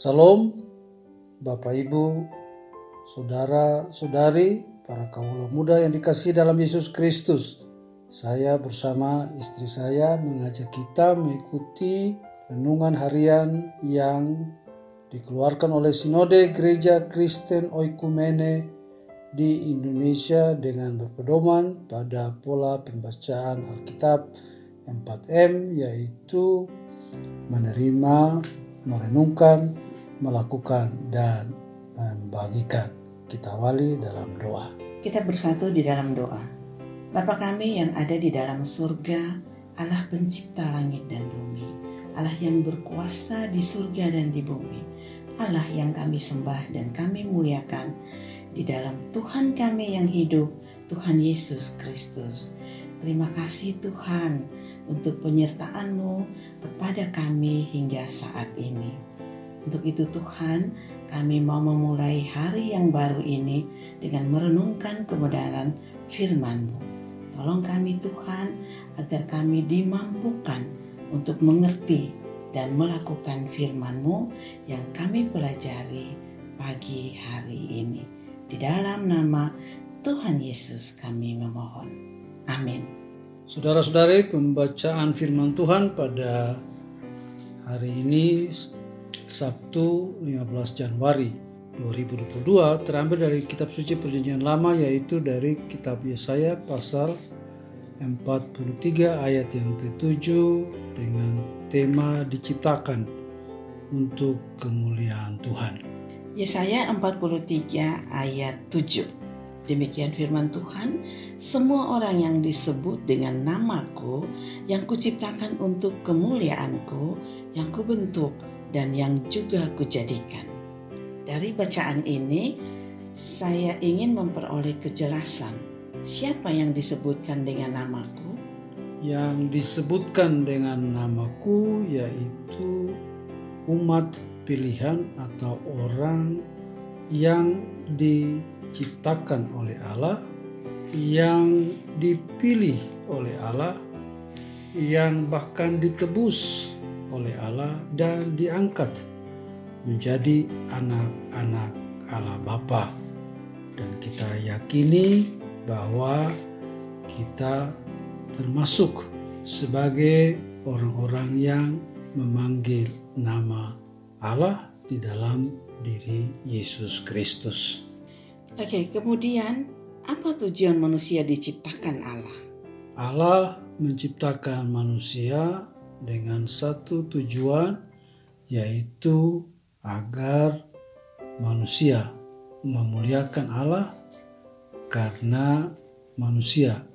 Salam Bapak Ibu, Saudara-saudari, para kaula muda yang dikasihi dalam Yesus Kristus. Saya bersama istri saya mengajak kita mengikuti renungan harian yang dikeluarkan oleh Sinode Gereja Kristen Oikumene di Indonesia dengan berpedoman pada pola pembacaan Alkitab 4M, yaitu menerima, merenungkan, melakukan, dan membagikan. Kita awali dalam doa. Kita bersatu di dalam doa. Bapa kami yang ada di dalam surga, Allah pencipta langit dan bumi, Allah yang berkuasa di surga dan di bumi, Allah yang kami sembah dan kami muliakan di dalam Tuhan kami yang hidup, Tuhan Yesus Kristus. Terima kasih Tuhan untuk penyertaan-Mu kepada kami hingga saat ini. Untuk itu Tuhan, kami mau memulai hari yang baru ini dengan merenungkan kebenaran firman-Mu. Tolong kami Tuhan, agar kami dimampukan untuk mengerti dan melakukan firman-Mu yang kami pelajari pagi hari ini. Di dalam nama Tuhan Yesus kami memohon. Amin. Saudara-saudari, pembacaan firman Tuhan pada hari ini Sabtu 15 Januari 2022 terambil dari kitab suci Perjanjian Lama, yaitu dari kitab Yesaya pasal 43 ayat yang ke-7 dengan tema diciptakan untuk kemuliaan Tuhan. Yesaya 43 ayat 7. Demikian firman Tuhan, semua orang yang disebut dengan namaku, yang kuciptakan untuk kemuliaanku, yang kubentuk dan yang juga kujadikan. Dari bacaan ini, saya ingin memperoleh kejelasan siapa yang disebutkan dengan namaku. Yang disebutkan dengan namaku yaitu umat pilihan atau orang yang diciptakan oleh Allah, yang dipilih oleh Allah, yang bahkan ditebus oleh Allah dan diangkat menjadi anak-anak Allah Bapa. Dan kita yakini bahwa kita termasuk sebagai orang-orang yang memanggil nama Allah di dalam diri Yesus Kristus. Oke, kemudian apa tujuan manusia diciptakan Allah? Allah menciptakan manusia dengan satu tujuan, yaitu agar manusia memuliakan Allah, karena manusia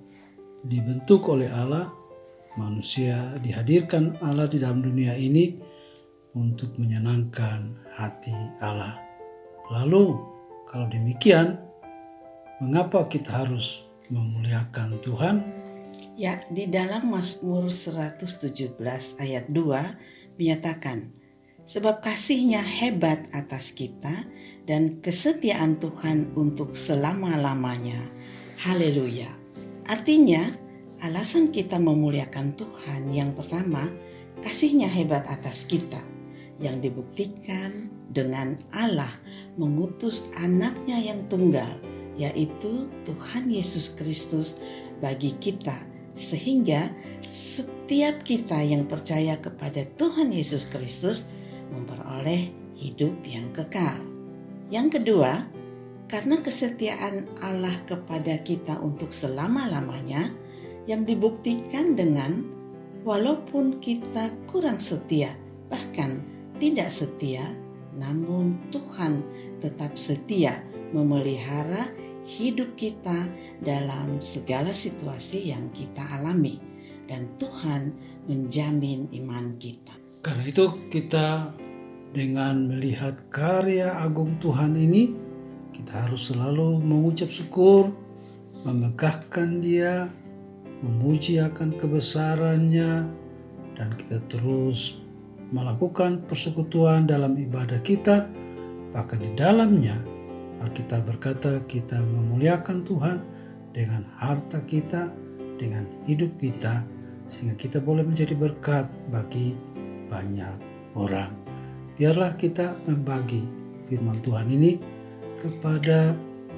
dibentuk oleh Allah, manusia dihadirkan Allah di dalam dunia ini untuk menyenangkan hati Allah. Lalu kalau demikian, mengapa kita harus memuliakan Tuhan? Ya, di dalam Mazmur 117 ayat 2 menyatakan, sebab kasih-Nya hebat atas kita dan kesetiaan Tuhan untuk selama-lamanya. Haleluya. Artinya, alasan kita memuliakan Tuhan yang pertama, kasih-Nya hebat atas kita, yang dibuktikan dengan Allah mengutus anaknya yang tunggal, yaitu Tuhan Yesus Kristus bagi kita, sehingga setiap kita yang percaya kepada Tuhan Yesus Kristus memperoleh hidup yang kekal. Yang kedua, karena kesetiaan Allah kepada kita untuk selama-lamanya, yang dibuktikan dengan walaupun kita kurang setia, bahkan tidak setia, namun Tuhan tetap setia memelihara hidup kita dalam segala situasi yang kita alami, dan Tuhan menjamin iman kita. Karena itu kita dengan melihat karya agung Tuhan ini, kita harus selalu mengucap syukur, memegahkan Dia, memuji akan kebesarannya, dan kita terus melakukan persekutuan dalam ibadah kita. Bahkan di dalamnya Alkitab berkata kita memuliakan Tuhan dengan harta kita, dengan hidup kita, sehingga kita boleh menjadi berkat bagi banyak orang. biarlah kita membagi firman Tuhan ini kepada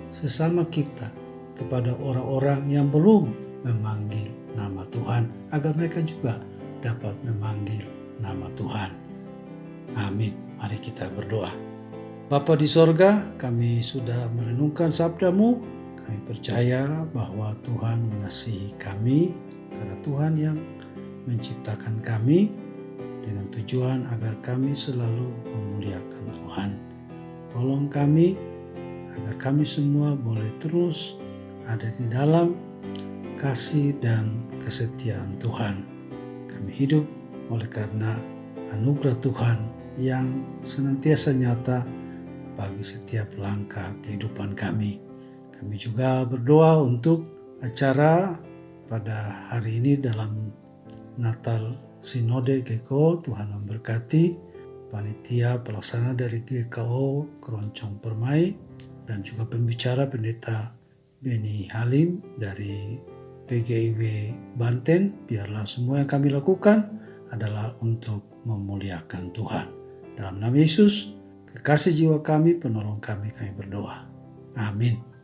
sesama kita, kepada orang-orang yang belum memanggil nama Tuhan, agar mereka juga dapat memanggil nama Tuhan. Amin. Mari kita berdoa. Bapa di sorga, kami sudah merenungkan sabda-Mu. Kami percaya bahwa Tuhan mengasihi kami, karena Tuhan yang menciptakan kami dengan tujuan agar kami selalu memuliakan Tuhan. Tolong kami agar kami semua boleh terus ada di dalam kasih dan kesetiaan Tuhan. Kami hidup oleh karena anugerah Tuhan yang senantiasa nyata bagi setiap langkah kehidupan kami. Kami juga berdoa untuk acara pada hari ini dalam Natal Sinode GKO. Tuhan memberkati panitia pelaksana dari GKO Keroncong Permai dan juga pembicara Pendeta Beni Halim dari PGIW Banten. Biarlah semua yang kami lakukan adalah untuk memuliakan Tuhan. Dalam nama Yesus, kekasih jiwa kami, penolong kami berdoa. Amin.